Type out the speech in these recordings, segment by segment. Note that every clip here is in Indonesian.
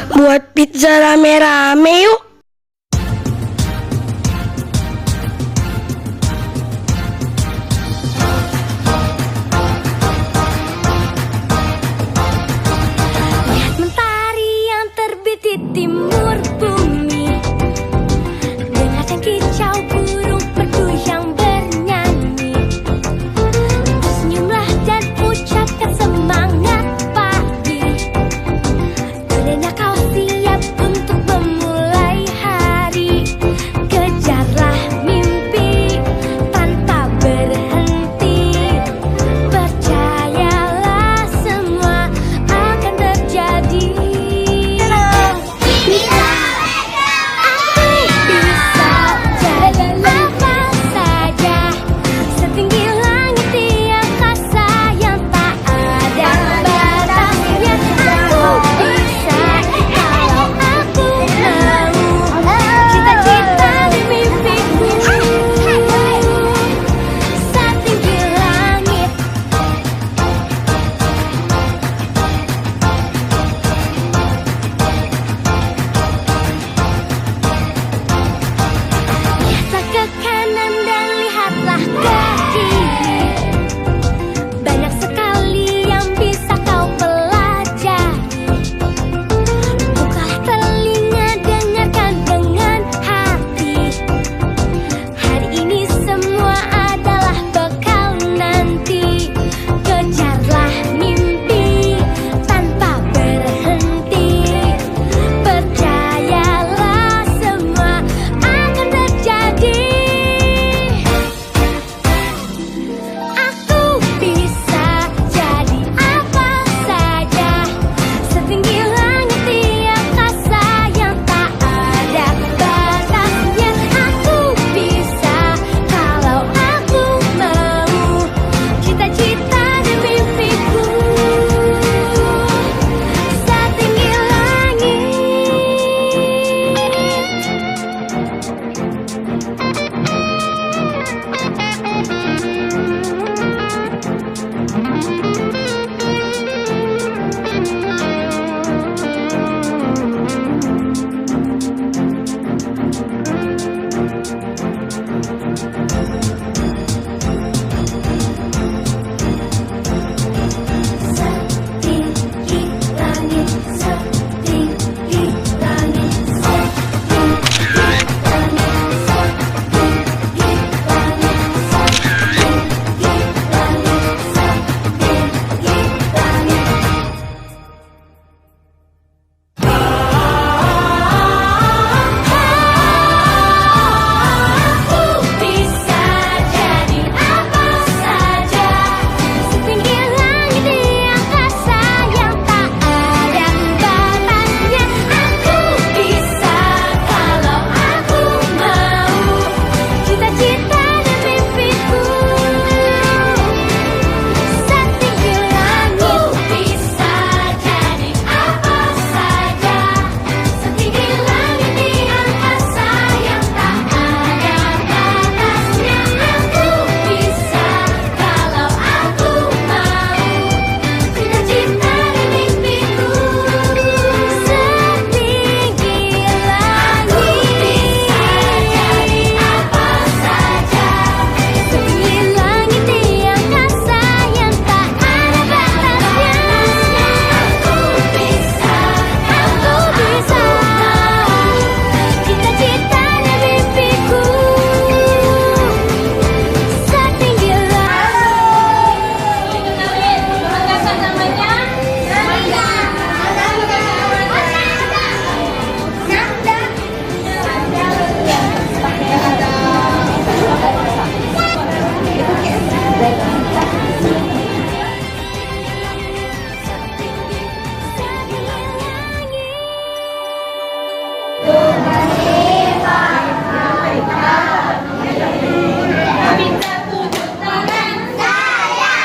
Buat pizza rame-rame yuk. Lihat mentari yang terbit di timur bumi, dengarkan kicau burung perdu yang bernyanyi. Tersenyumlah dan ucapkan semangat pagi. Tandanya kau siap untuk memulai hari. Kejarlah mimpi tanpa berhenti. Percayalah semua akan terjadi. Aku bisa jadi apa saja, setinggi langit di angkasa yang tak ada batasnya. Aku bisa kalau aku mau, cita-cita dan mimpiku setinggi langit. Lihatlah ke kanan dan lihatlah ke kiri. Banyak sekali yang bisa kau pelajari. Bukalah telinga, dengarkan dengan hati. Hari ini semua adalah bekal nanti. Kejarlah mimpi tanpa berhenti. Percayalah semua akan terjadi. Aku bisa jadi apa saja, setinggi langit di angkasa yang tak ada batasnya. Aku bisa kalau aku mau, cita-cita dan mimpiku setinggi langit. Setinggi langit, setinggi langit, setinggi langit, setinggi langit, setinggi langit, Aku bisa jadi apa saja, setinggi langit di angkasa yang tak ada batasnya. Aku bisa kalau aku mau, cita-cita dan mimpiku setinggi langit. Aku bisa jadi apa saja, setinggi langit di angkasa yang tak ada batasnya. Aku bisa kalau aku mau, cita-cita dan mimpiku setinggi langit. Aku bisa jadi apa saja, setinggi langit di angkasa yang tak ada batasnya. Aku bisa mau, cita-cita dan mimpiku setinggi langit. Itu namanya pizza tunjuk tangan saya.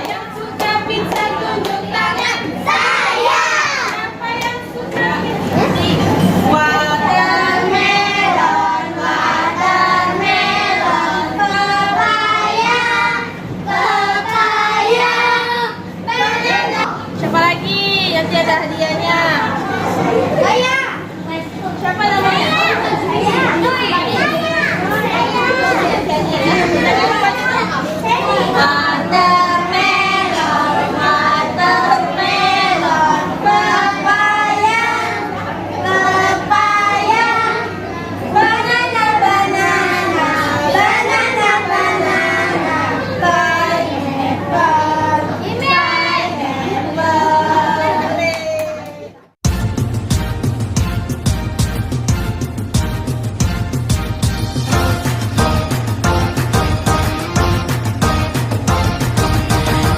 Yang suka pizza tunjuk tangan saya. Siapa yang suka pizza? Watermelon, watermelon, pepaya, pepaya, banana. Siapa lagi? Nanti ada hadiahnya. Siapa namanya? Watermelon, pepaya, banana,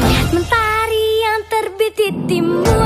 lihat mentari yang terbit di timur.